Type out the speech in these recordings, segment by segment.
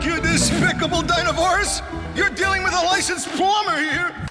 You despicable dinosaurs! You're dealing with a licensed plumber here!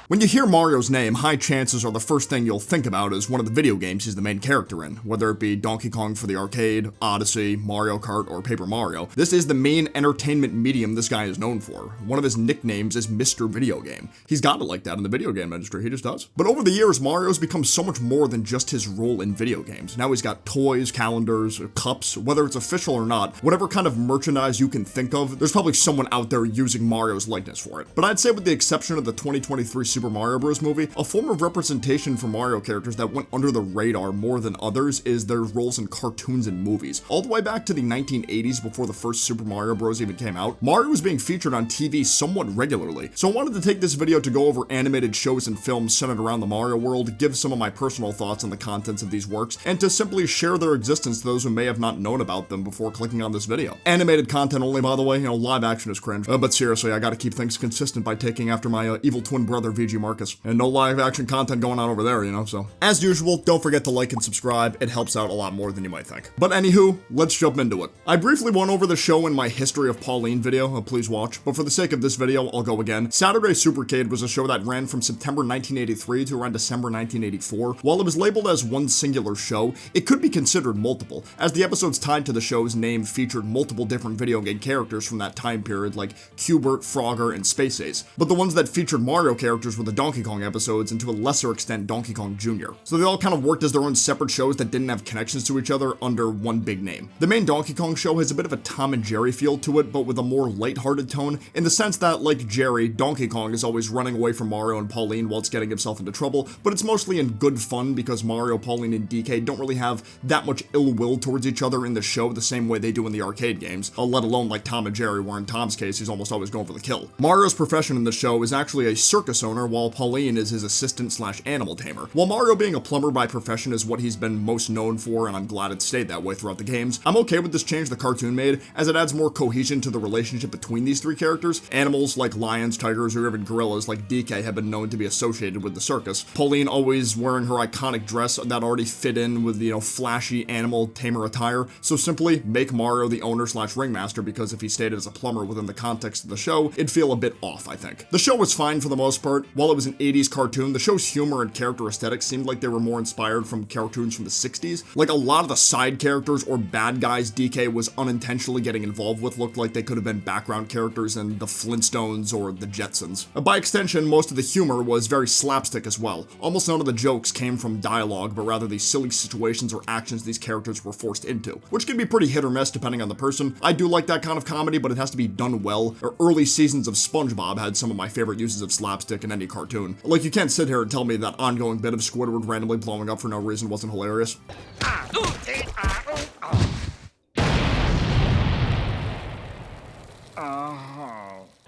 When you hear Mario's name, high chances are the first thing you'll think about is one of the video games he's the main character in, whether it be Donkey Kong for the arcade, Odyssey, Mario Kart, or Paper Mario. This is the main entertainment medium this guy is known for. One of his nicknames is Mr. Video Game. He's got it like that in the video game industry, he just does. But over the years, Mario's become so much more than just his role in video games. Now he's got toys, calendars, cups, whether it's official or not, whatever kind of merchandise you can think of, there's probably someone out there using Mario's likeness for it. But I'd say with the exception of the 2023 Super Mario Bros. Movie, a form of representation for Mario characters that went under the radar more than others is their roles in cartoons and movies. All the way back to the 1980s, before the first Super Mario Bros. Even came out, Mario was being featured on TV somewhat regularly. So I wanted to take this video to go over animated shows and films centered around the Mario world, give some of my personal thoughts on the contents of these works, and to simply share their existence to those who may have not known about them before clicking on this video. Animated content only, by the way, live action is cringe. But seriously, I gotta keep things consistent by taking after my evil twin brother VG Marcus. And no live action content going on over there, so. As usual, don't forget to like and subscribe, it helps out a lot more than you might think. But anywho, let's jump into it. I briefly went over the show in my History of Pauline video, please watch, but for the sake of this video, I'll go again. Saturday Supercade was a show that ran from September 1983 to around December 1984. While it was labeled as one singular show, it could be considered multiple, as the episodes tied to the show's name featured multiple different video game characters from that time period like Q*bert, Frogger, and Space Ace. But the ones that featured Mario characters were the Donkey Kong episodes, and to a lesser extent Donkey Kong Jr. So they all kind of worked as their own separate shows that didn't have connections to each other under one big name. The main Donkey Kong show has a bit of a Tom and Jerry feel to it, but with a more lighthearted tone, in the sense that, like Jerry, Donkey Kong is always running away from Mario and Pauline whilst getting himself into trouble, but it's mostly in good fun because Mario, Pauline, and DK don't really have that much ill will towards each other in the show the same way they do in the arcade games, let alone like Tom and Jerry, where in Tom's case he's almost always going for the kill. Mario's profession in the show is actually a circus owner, while Pauline is his assistant/animal tamer. While Mario being a plumber by profession is what he's been most known for, and I'm glad it stayed that way throughout the games, I'm okay with this change the cartoon made, as it adds more cohesion to the relationship between these three characters. Animals like lions, tigers, or even gorillas like DK have been known to be associated with the circus. Pauline always wearing her iconic dress that already fit in with the, flashy animal tamer attire, so simply make Mario the owner/ringmaster, because if he stayed as a plumber within the context of the show, it'd feel a bit off, I think. The show was fine for the most part. While it was an 80s cartoon, the show's humor and character aesthetics seemed like they were more inspired from cartoons from the 60s. Like a lot of the side characters or bad guys DK was unintentionally getting involved with looked like they could have been background characters in the Flintstones or the Jetsons. By extension, most of the humor was very slapstick as well. Almost none of the jokes came from dialogue, but rather the silly situations or actions these characters were forced into, which can be pretty hit or miss depending on the person. I do like that kind of comedy, but it has to be done well. Early seasons of SpongeBob had some of my favorite uses of slapstick in any cartoon. Like, you can't sit here and tell me that ongoing bit of Squidward randomly blowing up for no reason wasn't hilarious.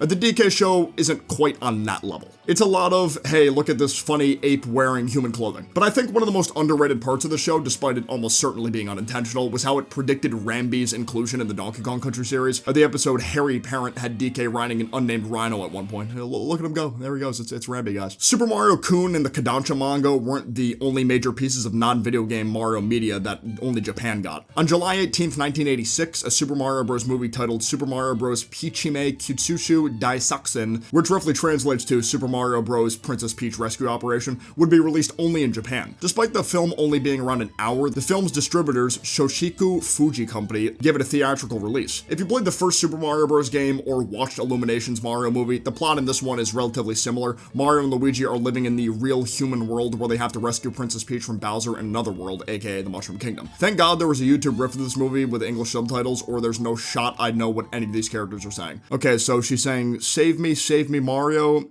The DK show isn't quite on that level. It's a lot of, hey, look at this funny ape wearing human clothing. But I think one of the most underrated parts of the show, despite it almost certainly being unintentional, was how it predicted Rambi's inclusion in the Donkey Kong Country series. The episode Hairy Parent had DK riding an unnamed rhino at one point. Hey, look at him go. There he goes. It's Rambi, guys. Super Mario Kun and the Kodansha manga weren't the only major pieces of non-video game Mario media that only Japan got. On July 18th, 1986, a Super Mario Bros. Movie titled Super Mario Bros. Peach-hime Kitsushu Daisaksen, which roughly translates to Super Mario Bros. Princess Peach Rescue Operation, would be released only in Japan. Despite the film only being around an hour, the film's distributors, Shoshiku Fuji Company, gave it a theatrical release. If you played the first Super Mario Bros. Game or watched Illumination's Mario movie, the plot in this one is relatively similar. Mario and Luigi are living in the real human world where they have to rescue Princess Peach from Bowser in another world, aka the Mushroom Kingdom. Thank God there was a YouTube riff of this movie with English subtitles, or there's no shot I'd know what any of these characters are saying. Okay, so she's saying, save me, Mario.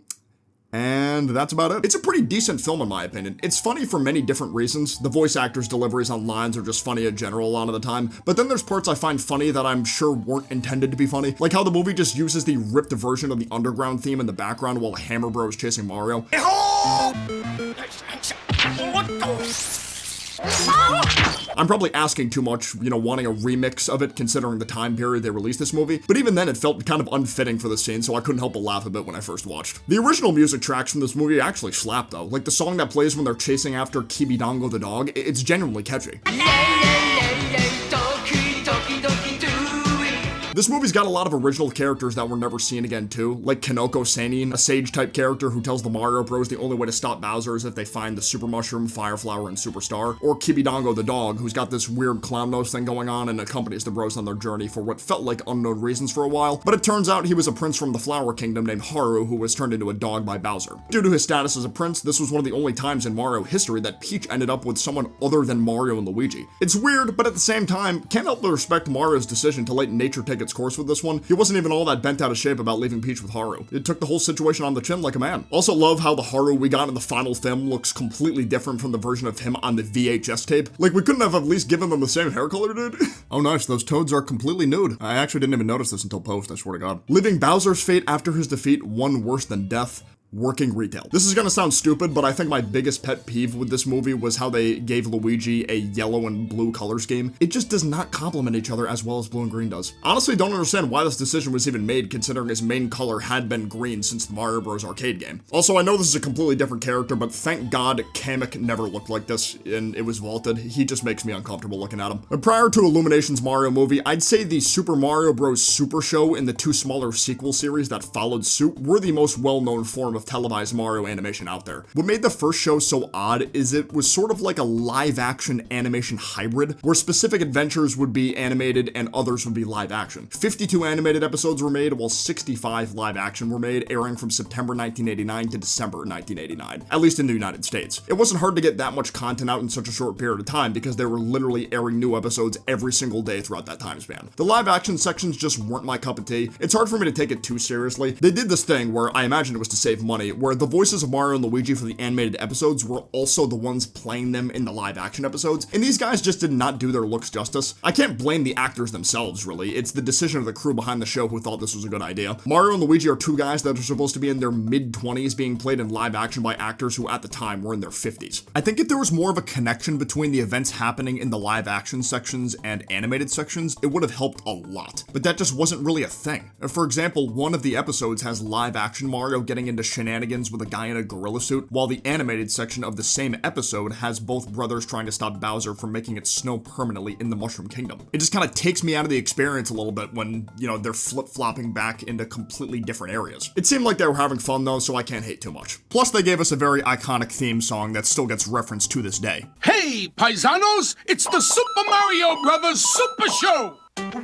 And that's about it. It's a pretty decent film in my opinion. It's funny for many different reasons. The voice actors' deliveries on lines are just funny in general a lot of the time, but then there's parts I find funny that I'm sure weren't intended to be funny, like how the movie just uses the ripped version of the Underground theme in the background while Hammer Bro is chasing Mario. I'm probably asking too much, wanting a remix of it considering the time period they released this movie, but even then it felt kind of unfitting for the scene, so I couldn't help but laugh a bit when I first watched. The original music tracks from this movie actually slap though, like the song that plays when they're chasing after Kibidango the dog, it's genuinely catchy. This movie's got a lot of original characters that were never seen again too, like Kanoko Sanin, a sage-type character who tells the Mario Bros the only way to stop Bowser is if they find the Super Mushroom, Fire Flower, and Superstar, or Kibidongo the dog, who's got this weird clown nose thing going on and accompanies the Bros on their journey for what felt like unknown reasons for a while, but it turns out he was a prince from the Flower Kingdom named Haru who was turned into a dog by Bowser. Due to his status as a prince, this was one of the only times in Mario history that Peach ended up with someone other than Mario and Luigi. It's weird, but at the same time, can't help but respect Mario's decision to let nature take its course with this one. He wasn't even all that bent out of shape about leaving Peach with Haru. It took the whole situation on the chin like a man. Also love how the Haru we got in the final film looks completely different from the version of him on the VHS tape. Like, we couldn't have at least given them the same hair color, dude. Oh nice, those toads are completely nude. I actually didn't even notice this until post, I swear to God. Leaving Bowser's fate after his defeat one worse than death. Working retail. This is gonna sound stupid, but I think my biggest pet peeve with this movie was how they gave Luigi a yellow and blue color scheme. It just does not complement each other as well as blue and green does. Honestly, don't understand why this decision was even made considering his main color had been green since the Mario Bros. Arcade game. Also, I know this is a completely different character, but thank God Kamek never looked like this and it was vaulted. He just makes me uncomfortable looking at him. But prior to Illumination's Mario movie, I'd say the Super Mario Bros. Super Show and the two smaller sequel series that followed suit were the most well-known form of televised Mario animation out there. What made the first show so odd is it was sort of like a live-action animation hybrid, where specific adventures would be animated and others would be live-action. 52 animated episodes were made, while 65 live-action were made, airing from September 1989 to December 1989, at least in the United States. It wasn't hard to get that much content out in such a short period of time because they were literally airing new episodes every single day throughout that time span. The live-action sections just weren't my cup of tea. It's hard for me to take it too seriously. They did this thing where I imagine it was to save money, where the voices of Mario and Luigi for the animated episodes were also the ones playing them in the live action episodes, and these guys just did not do their looks justice. I can't blame the actors themselves, really. It's the decision of the crew behind the show who thought this was a good idea. Mario and Luigi are two guys that are supposed to be in their mid-20s being played in live action by actors who at the time were in their 50s. I think if there was more of a connection between the events happening in the live action sections and animated sections, it would have helped a lot. But that just wasn't really a thing. For example, one of the episodes has live action Mario getting into shenanigans with a guy in a gorilla suit, while the animated section of the same episode has both brothers trying to stop Bowser from making it snow permanently in the Mushroom Kingdom. It just kind of takes me out of the experience a little bit when, you know, they're flip-flopping back into completely different areas. It seemed like they were having fun though, so I can't hate too much. Plus, they gave us a very iconic theme song that still gets referenced to this day. Hey, paisanos, it's the Super Mario Brothers Super Show!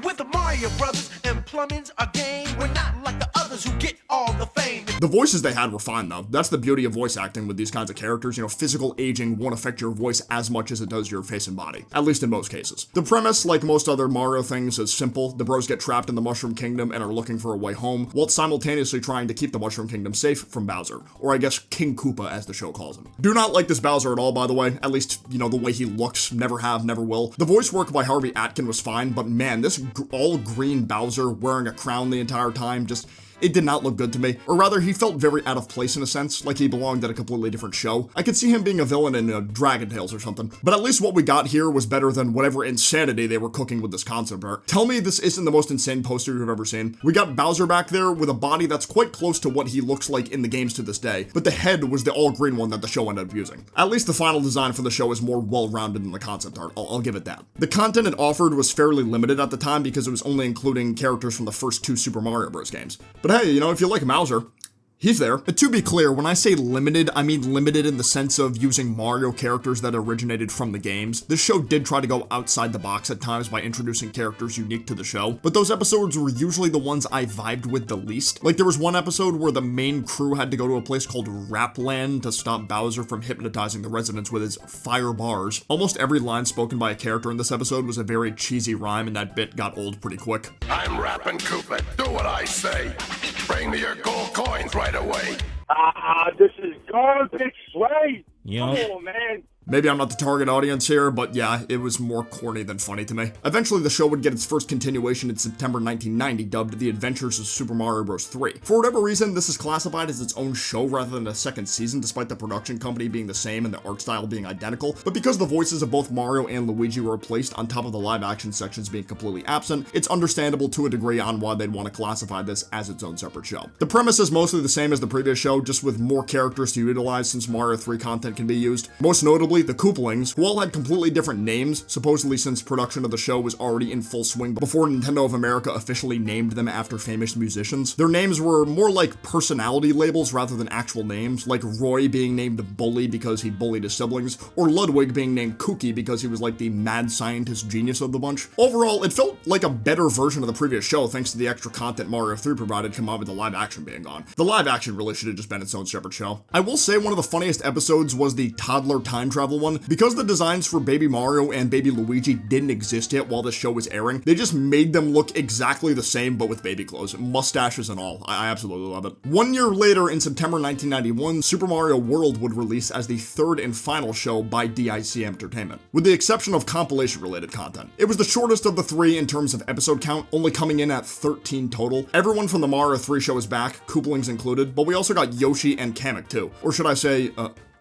With the Mario Brothers and plumbing's a game, we're not like the others who get all the fame. The voices they had were fine though. That's the beauty of voice acting with these kinds of characters. You know, physical aging won't affect your voice as much as it does your face and body, at least in most cases. The premise, like most other Mario things, is simple. The bros get trapped in the Mushroom Kingdom and are looking for a way home, while simultaneously trying to keep the Mushroom Kingdom safe from Bowser, or I guess King Koopa as the show calls him. Do not like this Bowser at all, by the way, at least, you know, the way he looks, never have, never will. The voice work by Harvey Atkin was fine, but man, this all green Bowser wearing a crown the entire time, just it did not look good to me. Or rather, he felt very out of place in a sense, like he belonged at a completely different show. I could see him being a villain in Dragon Tales or something. But at least what we got here was better than whatever insanity they were cooking with this concept art. Tell me this isn't the most insane poster you've ever seen. We got Bowser back there with a body that's quite close to what he looks like in the games to this day, but the head was the all-green one that the show ended up using. At least the final design for the show is more well-rounded than the concept art, I'll give it that. The content it offered was fairly limited at the time because it was only including characters from the first two Super Mario Bros. Games. But hey, you know, if you like Bowser, he's there. But to be clear, when I say limited, I mean limited in the sense of using Mario characters that originated from the games. This show did try to go outside the box at times by introducing characters unique to the show, but those episodes were usually the ones I vibed with the least. Like there was one episode where the main crew had to go to a place called Rapland to stop Bowser from hypnotizing the residents with his fire bars. Almost every line spoken by a character in this episode was a very cheesy rhyme, and that bit got old pretty quick. I'm rapping Koopa. Do what I say. Bring me your gold coins right away. This is garbage, right? Yep. Oh, man. Maybe I'm not the target audience here, but yeah, it was more corny than funny to me. Eventually, the show would get its first continuation in September 1990, dubbed The Adventures of Super Mario Bros. 3. For whatever reason, this is classified as its own show rather than a second season, despite the production company being the same and the art style being identical. But because the voices of both Mario and Luigi were replaced on top of the live-action sections being completely absent, it's understandable to a degree on why they'd want to classify this as its own separate show. The premise is mostly the same as the previous show, just with more characters to utilize since Mario 3 content can be used. Most notably, notably the Koopalings, who all had completely different names, supposedly since production of the show was already in full swing before Nintendo of America officially named them after famous musicians. Their names were more like personality labels rather than actual names, like Roy being named Bully because he bullied his siblings, or Ludwig being named Kooky because he was like the mad scientist genius of the bunch. Overall, it felt like a better version of the previous show thanks to the extra content Mario 3 provided combined with the live action being gone. The live action really should have just been its own separate show. I will say one of the funniest episodes was the toddler time travel one. Because the designs for Baby Mario and Baby Luigi didn't exist yet while this show was airing, they just made them look exactly the same but with baby clothes, mustaches and all. I absolutely love it. 1 year later, in September 1991, Super Mario World would release as the third and final show by DIC Entertainment, with the exception of compilation-related content. It was the shortest of the three in terms of episode count, only coming in at 13 total. Everyone from the Mario 3 show is back, Koopalings included, but we also got Yoshi and Kamek too. Or should I say,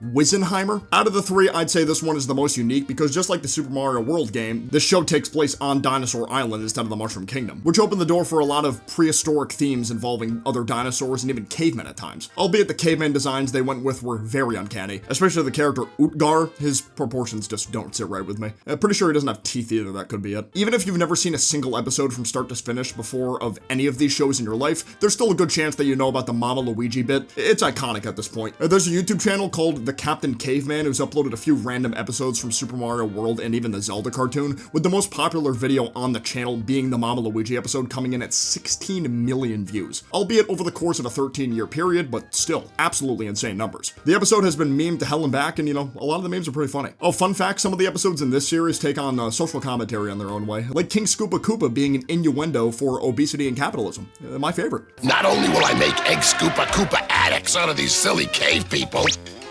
Wizenheimer? Out of the three, I'd say this one is the most unique because just like the Super Mario World game, this show takes place on Dinosaur Island instead of the Mushroom Kingdom, which opened the door for a lot of prehistoric themes involving other dinosaurs and even cavemen at times. Albeit the caveman designs they went with were very uncanny, especially the character Utgar. His proportions just don't sit right with me. I'm pretty sure he doesn't have teeth either, that could be it. Even if you've never seen a single episode from start to finish before of any of these shows in your life, there's still a good chance that you know about the Mama Luigi bit. It's iconic at this point. There's a YouTube channel called The Captain Caveman who's uploaded a few random episodes from Super Mario World and even the Zelda cartoon, with the most popular video on the channel being the Mama Luigi episode coming in at 16 million views, albeit over the course of a 13-year period, but still, absolutely insane numbers. The episode has been memed to hell and back, and you know, a lot of the memes are pretty funny. Oh, fun fact, some of the episodes in this series take on social commentary on their own way, like King Scoopa Koopa being an innuendo for obesity and capitalism. My favorite. Not only will I make egg Scoopa Koopa addicts out of these silly cave people,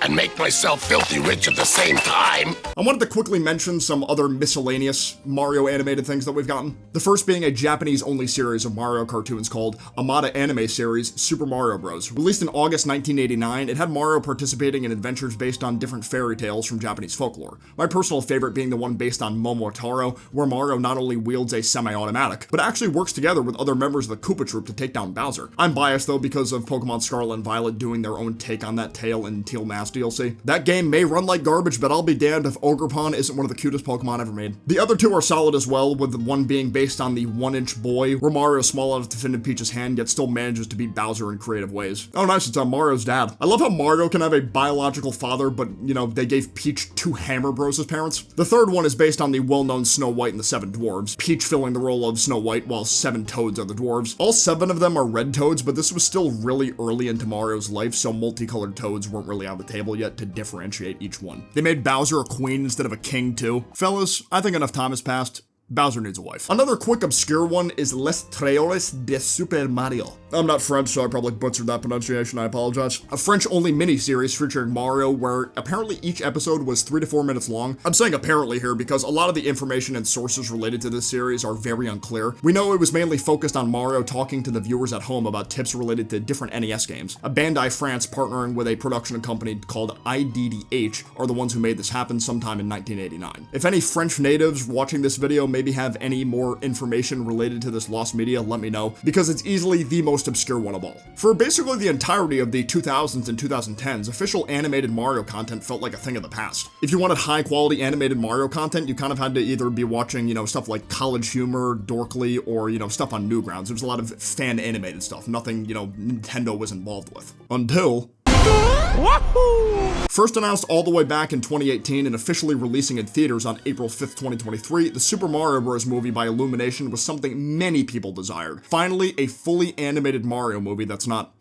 and make myself filthy rich at the same time. I wanted to quickly mention some other miscellaneous Mario animated things that we've gotten. The first being a Japanese-only series of Mario cartoons called Amada Anime Series Super Mario Bros. Released in August 1989, it had Mario participating in adventures based on different fairy tales from Japanese folklore. My personal favorite being the one based on Momotaro, where Mario not only wields a semi-automatic, but actually works together with other members of the Koopa Troop to take down Bowser. I'm biased though because of Pokemon Scarlet and Violet doing their own take on that tale in Teal Mask DLC. That game may run like garbage, but I'll be damned if Ogrepon isn't one of the cutest Pokemon ever made. The other two are solid as well, with the one being based on the 1-inch boy, where Mario is small enough to fit in Peach's hand, yet still manages to beat Bowser in creative ways. Oh nice, it's Mario's dad. I love how Mario can have a biological father, but, you know, they gave Peach 2 Hammer Bros as parents. The third one is based on the well-known Snow White and the 7 Dwarves, Peach filling the role of Snow White while 7 Toads are the dwarves. All 7 of them are red Toads, but this was still really early into Mario's life, so multicolored Toads weren't really on the table yet to differentiate each one. They made Bowser a queen instead of a king too. Fellas, I think enough time has passed. Bowser needs a wife. Another quick obscure one is Les Trailers de Super Mario. I'm not French, so I probably butchered that pronunciation, I apologize. A French-only mini-series featuring Mario where apparently each episode was 3 to 4 minutes long. I'm saying apparently here because a lot of the information and sources related to this series are very unclear. We know it was mainly focused on Mario talking to the viewers at home about tips related to different NES games. A Bandai France partnering with a production company called IDDH are the ones who made this happen sometime in 1989. If any French natives watching this video maybe have any more information related to this lost media, let me know, because it's easily the most obscure one of all. For basically the entirety of the 2000s and 2010s, official animated Mario content felt like a thing of the past. If you wanted high quality animated Mario content, you kind of had to either be watching, you know, stuff like College Humor, Dorkly, or, you know, stuff on Newgrounds. There was a lot of fan animated stuff, nothing, you know, Nintendo was involved with. Until... First announced all the way back in 2018 and officially releasing in theaters on April 5th, 2023, the Super Mario Bros. Movie by Illumination was something many people desired. Finally, a fully animated Mario movie that's not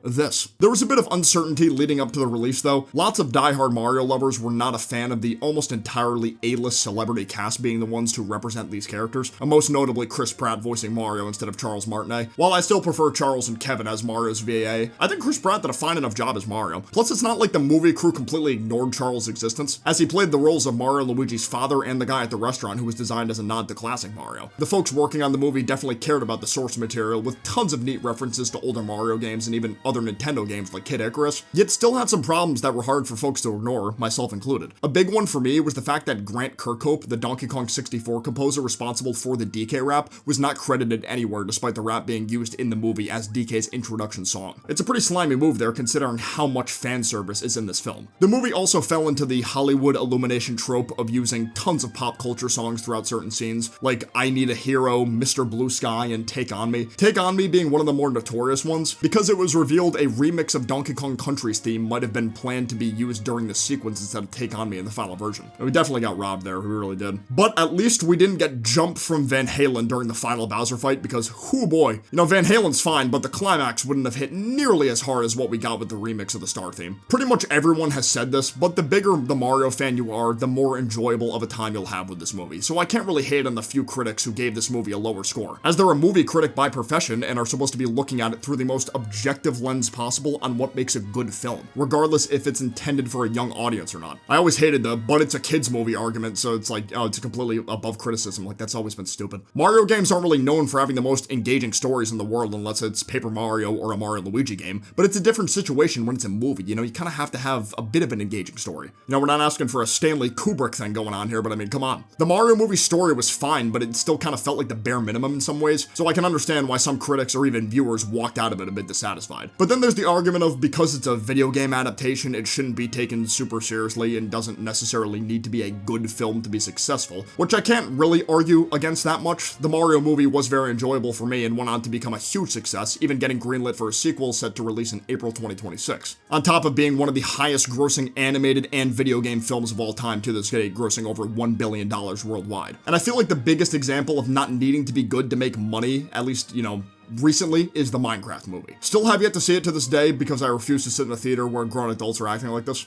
this. There was a bit of uncertainty leading up to the release though. Lots of diehard Mario lovers were not a fan of the almost entirely A-list celebrity cast being the ones to represent these characters, and most notably Chris Pratt voicing Mario instead of Charles Martinet. While I still prefer Charles and Kevin as Mario's VA, I think Chris Pratt did a fine enough job as Mario. Plus it's not like the movie crew completely ignored Charles' existence, as he played the roles of Mario Luigi's father and the guy at the restaurant who was designed as a nod to classic Mario. The folks working on the movie definitely cared about the source material with tons of neat references to older Mario games and even other Nintendo games like Kid Icarus, yet still had some problems that were hard for folks to ignore, myself included. A big one for me was the fact that Grant Kirkhope, the Donkey Kong 64 composer responsible for the DK rap, was not credited anywhere despite the rap being used in the movie as DK's introduction song. It's a pretty slimy move there considering how much fan service is in this film. The movie also fell into the Hollywood Illumination trope of using tons of pop culture songs throughout certain scenes, like I Need a Hero, Mr. Blue Sky, and Take On Me. Take On Me being one of the more notorious ones, because it was revealed a remix of Donkey Kong Country's theme might have been planned to be used during the sequence instead of Take On Me in the final version. And we definitely got robbed there, we really did. But at least we didn't get Jump from Van Halen during the final Bowser fight, because whoo boy, you know, Van Halen's fine, but the climax wouldn't have hit nearly as hard as what we got with the remix of the Star theme. Pretty much everyone has said this, but the bigger the Mario fan you are, the more enjoyable of a time you'll have with this movie. So I can't really hate on the few critics who gave this movie a lower score, as they're a movie critic by profession and are supposed to be looking at it through the most objective lens possible on what makes a good film, regardless if it's intended for a young audience or not. I always hated the but it's a kids movie argument, so it's like, oh, it's completely above criticism. Like, that's always been stupid. Mario games aren't really known for having the most engaging stories in the world unless it's Paper Mario or a Mario & Luigi game, but it's a different situation when it's a movie. You know, you kind of have to have a bit of an engaging story. You know, we're not asking for a Stanley Kubrick thing going on here, but I mean, come on. The Mario movie story was fine, but it still kind of felt like the bare minimum in some ways, so I can understand why some critics or even viewers walked out of it a bit dissatisfied. But then there's the argument of because it's a video game adaptation, it shouldn't be taken super seriously and doesn't necessarily need to be a good film to be successful, which I can't really argue against that much. The Mario movie was very enjoyable for me and went on to become a huge success, even getting greenlit for a sequel set to release in April 2026. On top of being one of the highest grossing animated and video game films of all time to this day, grossing over $1 billion worldwide. And I feel like the biggest example of not needing to be good to make money, at least, you know, recently, is the Minecraft movie. Still have yet to see it to this day because I refuse to sit in a theater where grown adults are acting like this.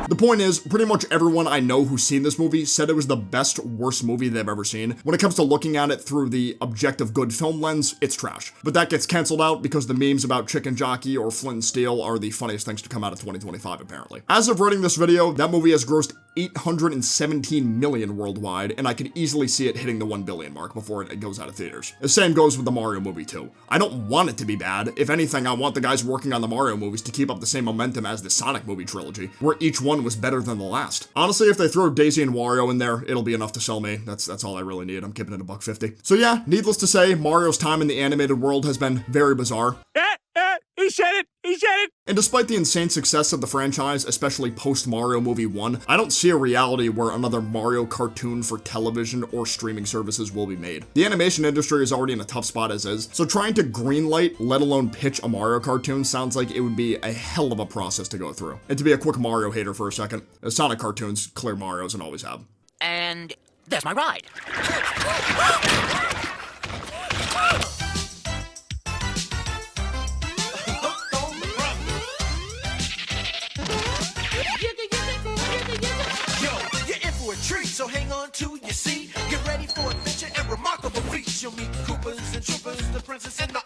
The point is, pretty much everyone I know who's seen this movie said it was the best, worst movie they've ever seen. When it comes to looking at it through the objective good film lens, it's trash. But that gets canceled out because the memes about Chicken Jockey or Flint and Steel are the funniest things to come out of 2025, apparently. As of writing this video, that movie has grossed $817 million worldwide, and I could easily see it hitting the $1 billion mark before it goes out of theaters. The same goes with the Mario movie too. I don't want it to be bad. If anything, I want the guys working on the Mario movies to keep up the same momentum as the Sonic movie trilogy, where each one was better than the last. Honestly, if they throw Daisy and Wario in there, it'll be enough to sell me. That's all I really need. I'm keeping it $1.50. So yeah, needless to say, Mario's time in the animated world has been very bizarre. He said it! He said it! And despite the insane success of the franchise, especially post-Mario Movie 1, I don't see a reality where another Mario cartoon for television or streaming services will be made. The animation industry is already in a tough spot as is, so trying to greenlight, let alone pitch a Mario cartoon sounds like it would be a hell of a process to go through. And to be a quick Mario hater for a second, Sonic cartoons clear Marios and always have. And there's my ride. So hang on to your seat, get ready for adventure and remarkable feats. You'll meet Koopas and Troopers, the princess and the